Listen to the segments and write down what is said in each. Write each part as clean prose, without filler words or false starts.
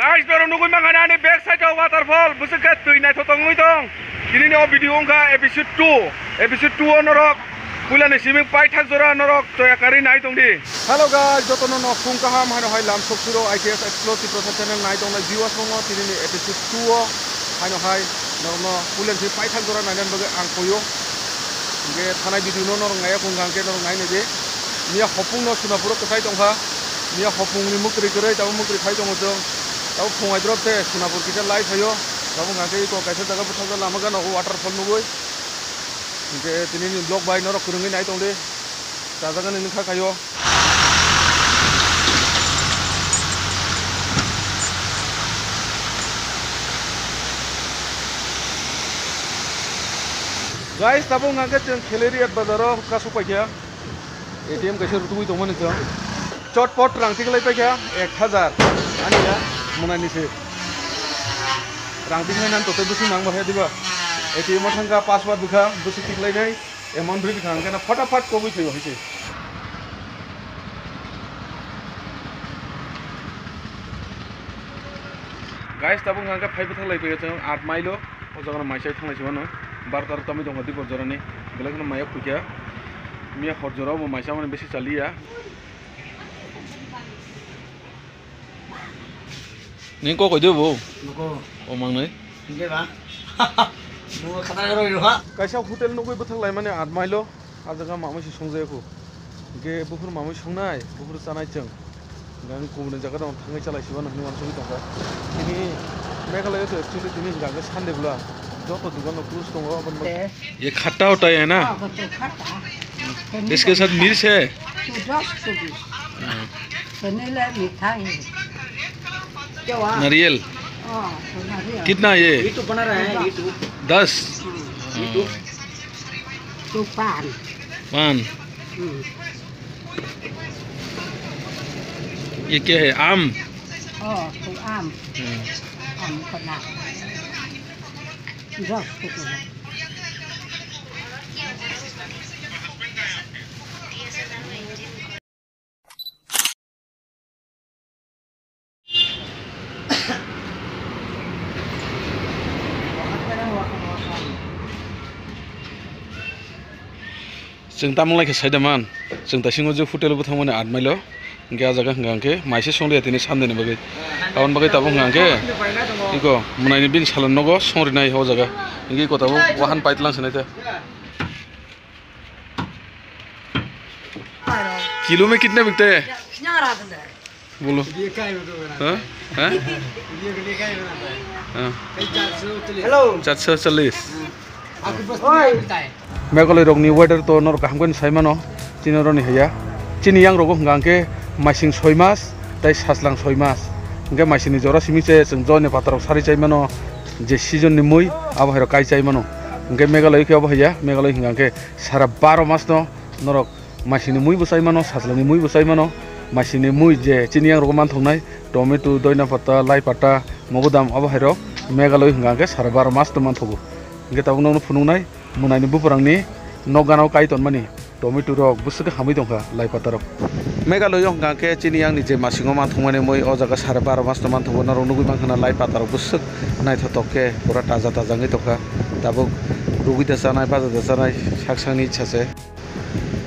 Guys, pero nunggu mangana ni back side of waterfall. Busuk kat tu inai thotong ngui tong. Kini ni video ngka episode 2. Episode 2 norok. Pula ni swimming pai thak jora norok toya kari nai tong di. Hello guys, joto no khung kaham hano hai lam soksuro IKS Explosive Process channel nai tong na viewers mongo kini ni episode 2 hano hai norno pula ni pai thak jora nai nan bage ang koyo. Nge thanai video no norok ngai khung gang ke norok nai ne de. Nia hopung no suna puro kasai tong ha. Nia hopung ni mukri kere tabu mukri khai tong jong. Tahu pungai drop teh, sunapur kita live ayo. Tahu nggak kayak itu, kayak jaga betul lama kan aku waterfall nungguin. Oke, ini blok bayi norok kurungin naik tong deh. Jaga kan ini kayo. Guys, tahu nggak kayak keleriat bazaro kasu pakai. ATM kasih rutu itu mana tuh? Cotpot rangtik lagi pakai 1000. Ani ya. Mana ni sih? Rangting mainan tuh busi mang bahaya juga. ATM masa password buka, busi tik lagi, amount beri buka, karena fatapat kopi tuh sih. Guys, tabung angka 5 betul lagi tu, 8 mile, oh jangan macam itu macam mana? Bar tar kami tu ngadi perjalanan ni, belakang nama ayah punya, Mia perjalanan mau macam mana besi cali ya. Ni kok kau jawab? Nuko. Omang ni? Hindi ba? Nuko kata ro iro ha. Kaisa hotel nuko betul lagi mana 8 mile, ajaga mama si songzai aku. Ge bukur mama songnai, bukur sanai ceng. Dan kuburan jaga dong thangai calai siapa nak nuan sulit tongka. Ini Meghalaya tu actually ini jaga sande bula. जो तो दुकान में cruise तोंगा अपन ये खट्टा होता है ना इसके साथ मिर्च है नारियल कितना ये itu बना रहा है itu 10 itu पान ये क्या है आम itu am kena jos gitu जों तामंलाय के साइदामान जों दासिङाव जो हटेल बो थांमाने 8 माइल गे जागा हंगांके माइसे संले तिनि सानदेनि बगे आवन बगे ताबो हंगांके इको मुनाइनि बिन सालन नगो संरि नाय हो जागा इंगे को ताबो वाहन पाइतलां सनायते किलो में कितने बिकते हैं बोलो हां हां हेलो 440 ओय Meghalaya rokni weather to nor kahamkan saimano chinoro ni haya chini yang rogo hangke maising 6 mas tai saslang 6 mas hingke maisini jora simiche jeng jone patarok sari chaimano je season ni mui abo hero kai chaimano hingke Meghalaya ke abo haya Meghalaya hingke sara 12 mas no norok maisini mui bo chaimano saslangni mui bo chaimano maisini mui je chini yang rogo man thongnai tomato doina pata lai pata mogodam abo hero Meghalaya hingke sara 12 mas to man thogo hingke tabung no phunungnai मुनाइनि बुपरांनि नगानाव काइटन मानि tomato रक बुसुके हामै दंखा लाइ पातारक मेघालय हंगाके चिनियां नि जे मासिङाव मान थंमाने मै अ जागा 12.5 मास मान थंगो नरौ नुगुइ मानखाना लाइ पातारक बुसुक नायथतके पुरा ताजा ताजाङै दंखा दाबो रुगिदा जानाय बाजादा जानाय साकसांनि इच्छासे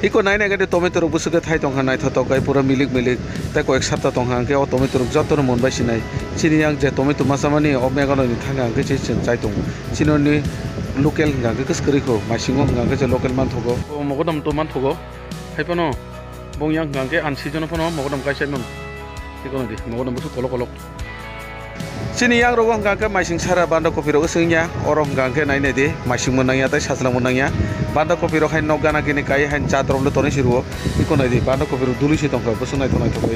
इको नाइने गदे टमेटो रक बुसुके थाइ दंखा नायथतके पुरा मिलिक मिलिक ताइ कयेक सप्ताह दंखा के अ टमेटो रक जतन मोनबाय सिनाय चिनियां जे टमेटो मासामानि अ मेघालयनि थांगा के चिन चाइ दं चिननि local hingga ke skriko masingo hingga ke local man thogo mogodam to man thogo haipano bongyang hingga ke an season pano mogodam kaisai mon tikono di mogodam busu kolok kolok sini yang rogo hingga ke masing sara banda kopi ro sengnya oro hingga ke naine di masing monangya tai saslang monangya banda kopi ro hain nogana kini kai hain chatrom le toni siruo tikono di banda kopi ro duli si tongka busu nai tonai thogo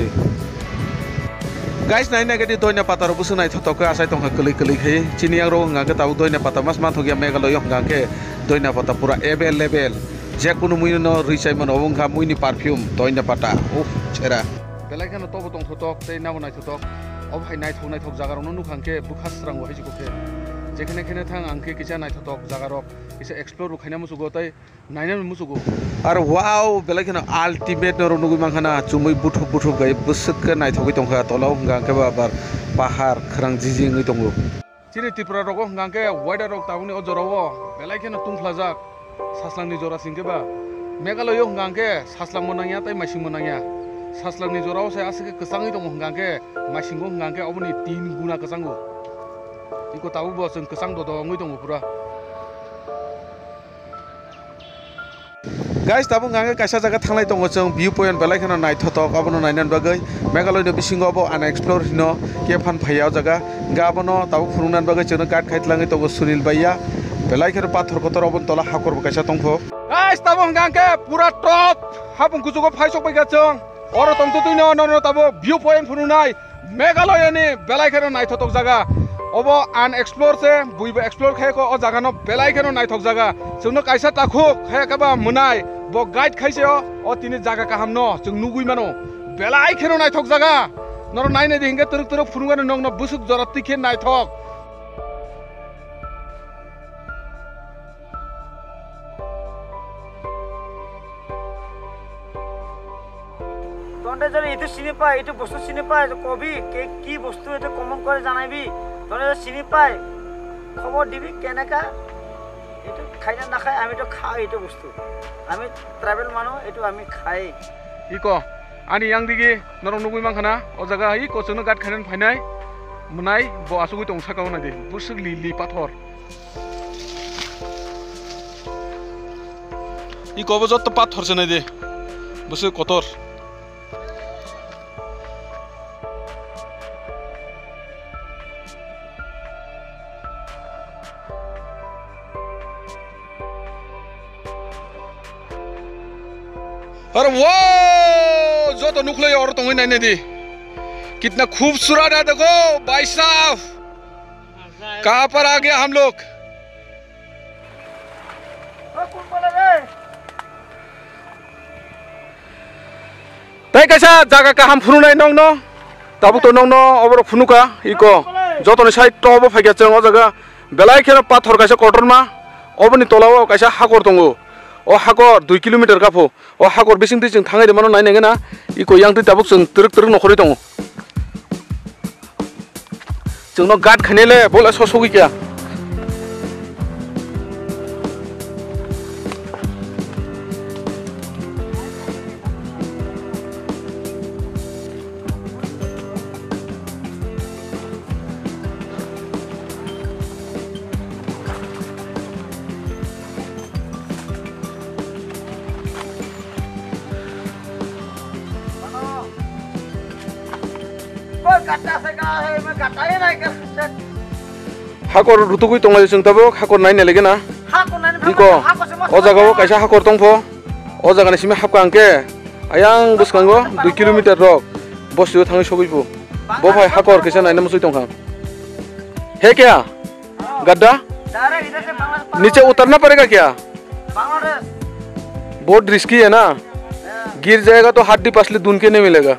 Guys, naik negeri doinya patah rubuh sunai thotok ke asai tongkang keli he. Cini yang roh nggak tahu doinya patah mas mantuk yang Meghalaya nggak ke doinya patah pura level. Jek kuno mui no risai mana wong kam mui ni parfum doinya patah. Cerah. Belakang no tobo tong thotok, tei namu nai thotok. अब हाय नायथक जागारावनो नुखांके बुखास्रांगो हायजिखोखे जेखने खेने थां आंखे किसा नायथक जागारक किसा explore खायना मुसुगो तै नायना मुसुगो आरो वाव बेलायखनो आल्टिमेट नरो नुगै मांखाना चुमै बुथुब गाय बुसुक नायथकै दंखा तलाव गांके बार पाहार खरां जिजिङै दंगो चिनि त्रिपुरा रगो गांके वाइडार रक ताउनि अजरावो बेलायखनो तुंफ्लाजाक सासलांनि जरा सिंकेबा मेघालय गांके सासलां मोनांया तै माइसिं मोनांया सासलांनि जराव से आसके कसाङै दङ गांके माइसिंगो गांके अबनि 3 गुना कसांगो इको ताउ बो जों कसां ददङै दङ पुरा गाइस ताबो गांगे कायसा जागा थांनाय दङ जों भिउ पॉइंट बेलायखनो नायथथक अबनो नायनान बागै मेघालयनि बिसिङाव बो आन एक्सप्लोर हिनो केफान फायाव जागा गाबनो ताबो फुरुंनान बागै जों गाट खायतलाङै दङ सुनील बाइया बेलायखनो पाथर कतर अबन तला हाकर कायसा दंखो गाइस ताबो गांगे पुरा टप हाबुं कुजुगो फायसक बायगा जों अर तंतु तुइनो न ताबो भिउ पॉइंट फुरुनाय मेघालयनि बेलायखनो नायथथक जागा अब आन एक्सप्लोर से बुइबो एक्सप्लोर खायको अ जागानो बेलायखनो नायथक जागा जोंनो कायसा ताखु खायकाबा मुनाय बो गाइड खायसेयो अ तिनि जागा काहामनो जों नुगुइ मानो बेलायखनो नायथक जागा नर नायने दिंगे तुरुक तुरुक फुरुगानो नंनो बुसुक जरतिखे नायथक तोंडे जरे इतु चिनि पाय इतु बस्तु चिनि पाय कबि के की बस्तु एतु कमेन्ट करे जानाइबि तोंडे चिनि पाय खबर दिबि केनेका इतु खाइना ना खाय आमी तो खाइ इतु बस्तु आमी ट्रैवल मानो इतु आमी खाइ इको आनी यांग दिगि नरं नुगुइ मांखाना अ जागा इ कोसनो गाट खायनान फायनाय मुनाय ब आसुगुइ तंसाकाव नादि बुसुक लिलि पाथर इको बो जत पाथर सनाय दे बुसुक कतर अरे वो जो तो नुखले और तो नहीं दी कितना खूबसूरत है देखो भाई साहब कहाँ पर आ गया हम लोग तै कैसा जागा का हम फुनु नहीं नंग न ताबुक तो नंग न अबर फुनु का इको जो तो साइड तो अब फाइया चंग जागा बेलाय खेल पाथर कैसा कटर मा अबनि तलाव कैसा हाकर दंगो अ हाकर 2 किलोमीटर काफो अ हाकर बेसिं दै जों थाङै देमानो नायनांगोन ना इको यांग दै ताबुक जों तुरुक नखरै दङ जोंनो गाट खानेले बोला ससगि क्या हाकर रुतुगुइ तंलाय जों ताबो हाकर नायनो लेगे ना इको अ जागाव कायसा हाकर दंफो अ जागानि सिमे हाबकांके आयां बसकांगो 2 किलोमीटर रक बस्तियाव थाङै सगैबो बफाय हाकर कैसा नायनो मुसै दंखां है क्या गड्ढा नीचे उतरना पड़ेगा क्या बहुत रिस्की है ना गिर जाएगा तो हड्डी पसली दून के नहीं मिलेगा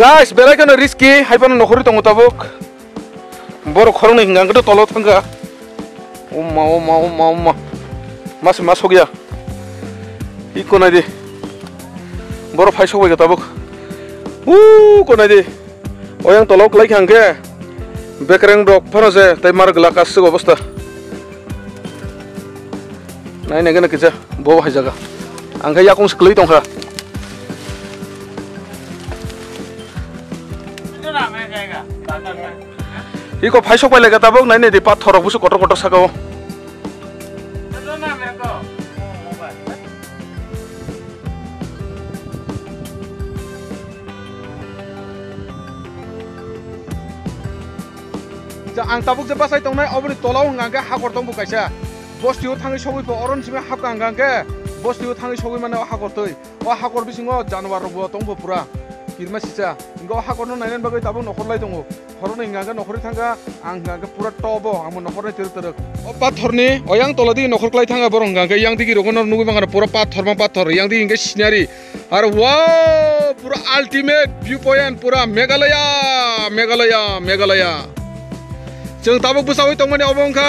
गाइस बेलायखनो रिस्की हाइपानो नखरै दङ ताबुक बर खरंनि हिंगांगो तलाव थांगा ओमा मास होगिया इको नाय दे बर फाइसो होगा ताबुक को नाय दे ओयां तलाव क्लाय खांगे बेकरें डक फरसे तै मार गला कासो अवस्था नाय नेगेन किजा बो हाय जागा आंखा याकंस क्लै दंखा इको फाइसो पाइलेगा ताबुक नाय दे पाथर बुसु कटर कटर सागाव आं ताबुक जे बासाय दंनाय अबनि तलाव गांगे हाकर दंबो कायसा बस्तियाव थाङै सगैफो अरनसिमे हाबगांगांगे बस्तियाव थाङै सगै माने हाकर तै अ हाकर बिसिङो जानवर रबो दंबो पुरा किरमा सिसा इंगो हाकरनो नायनान बागै ताबो नखरलाय दङ हरनो इंगांगे नखरै थांगा आं गांगे पुरा टबो आं नखरै तिरक अ पाथरनि अयां तलादि नखरक्लाय थांगा बर गांगे yang digi rogono nugu bangana pura pathor ma pathor yang digi inge sinari ar wow पूरा अल्टीमेट व्यू पॉइंट पूरा मेघालया मेघालया मेघालया जों दाबो बुसावै दंमोन अबंखा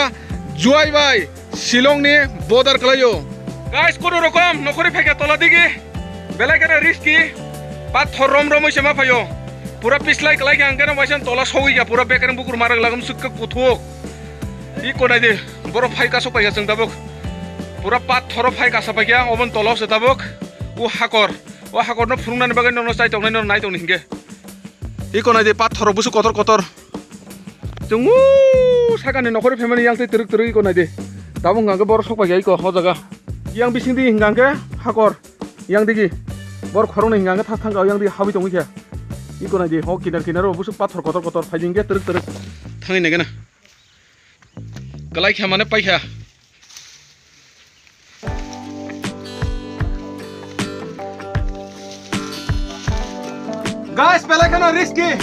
जुआई बाय शिलंनि बर्डार खालायो गाइस कोनो रकम नखरि फैगा तला दिगी बेलायखाना रिस्की पाथर रम रमै सेमा फायो पूरा पिछलाई कलाई के अंगना वैसन तला सौई गया पूरा बेकरं बुकुर मारग लागम सुक्क कुथुक ई कोनाय दे बरो फाइका सपाया जों दाबो पूरा पाथर फाइका सपाया अबन तलाव से दाबो ओ हाकर न फुरुंनानै बागै न साइ तंनाय न नाय तंनि हिंगे ई कोनाय दे पाथर बुसु कतर कतर जों सागानि नखरि फेमिलि यांग तिरक तिरक ई कोनाय दे दाबो गांगे बरो सपाया ई को हो जागा yang bising di hinggangke hakor yang digi bor khorong hinggangke thak thang yang di habi tongi kya iko na di ho kinar kinar busuk pathor kotor kotor phajing ke teruk teruk thangi ne gana galai kya mane pai kya guys pela kana risky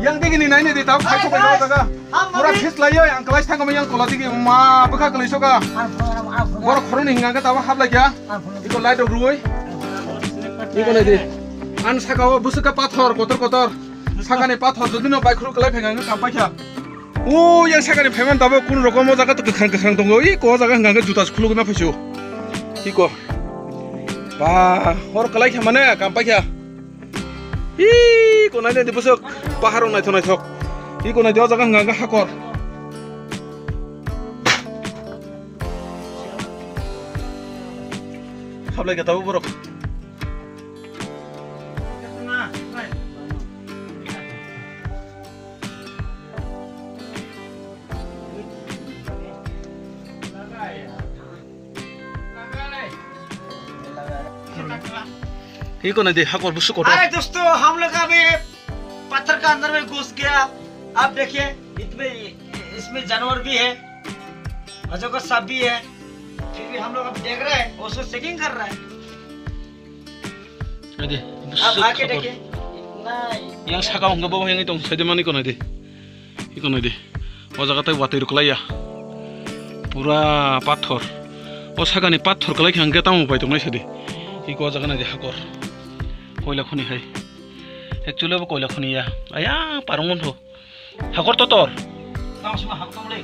yang digi ni nai ne di tau khai ko bai daga pura phis layo yang kalai thang ma yang kola digi ma bukha kalai soka bor khorong hingang ke tawa habla kya iko lai do ruoi iko lai de an sakao busuka pathor kotor kotor sakane pathor jodino baikru kalai phengang kampa kya o yang sakane pheman tabo kun rokomo jaga to khang tongo i ko jaga hingang ke juta khulu na phaisu iko ba hor kalai kya mane kampa kya i ko nai de busuk paharong nai thok iko nai de jaga hingang ke hakor habla ke tahu borok ये कौन है दे हक और बुस्सु कोटा अरे दोस्तों हम लोग अभी पत्थर का अंदर में घुस गया आप देखिए इसमें जानवर भी है अजगर सांप भी है फिर भी हम लोग अब देख रहे हैं उसको चेकिंग कर रहा है अब आके देखिए yang sakau nggak bawa yang itu saya mana ikon aja oh jaga tuh water kelaya pura pathor oh sakane pathor kelaya yang kita mau pakai tuh nggak sih iko jaga aja hakor koila khuni hai actually apa koila khuni ya ayah parungun tuh hakor totor tahu semua hakor mulai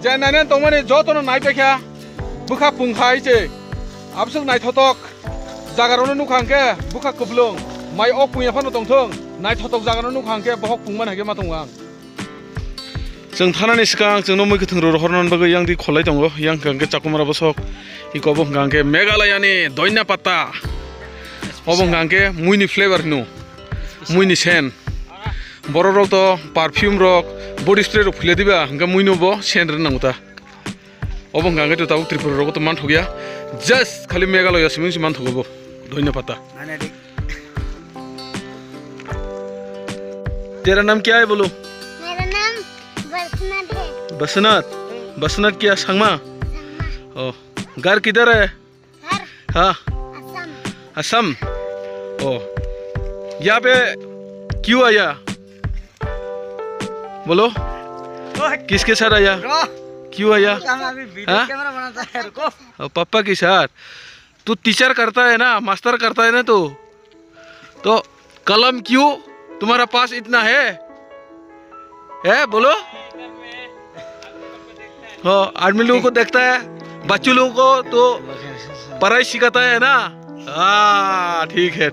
jangan tongmani jotono naik bekya buka punghai je absuk naik thotok jagarono nukhangke buka kublung mai ok punya phano tongthong naik thotok jagarono nukhangke bohok pungman hage matongang जों थानानै सिगां जोंनो मैखो थोंरो हरनानै बागै yang di खलाय दङ yang गांगे चाकुमारा Basak eco बं गांगे मेघालयानि दयना पाता अबं गांगे मुइनि flavour नु मुइनि सेन बर' रक तो परफ्यूम रक बडी स्प्रे रक फुले दिबा हंगा मुइनो बो सेन रनांगुता अबं गांगे तो ताउ त्रिपुरा रक तो मान थगिया जस्ट खाली मेघालया सिमिं मान थगबो दयना पाता तेरा नाम क्या है बोलो बसनाथ बसनाथ क्या संगमा ओ घर किधर है हाँ असम ओ यहाँ पे क्यों आया बोलो किसके साथ आया क्यों आया पापा के साथ तू टीचर करता है ना मास्टर करता है ना तो कलम क्यों तुम्हारा पास इतना है बोलो हाँ आदमी लोगों को देखता है बच्चों लोगों को तो पढ़ाई सिखाता है ना हाँ ठीक है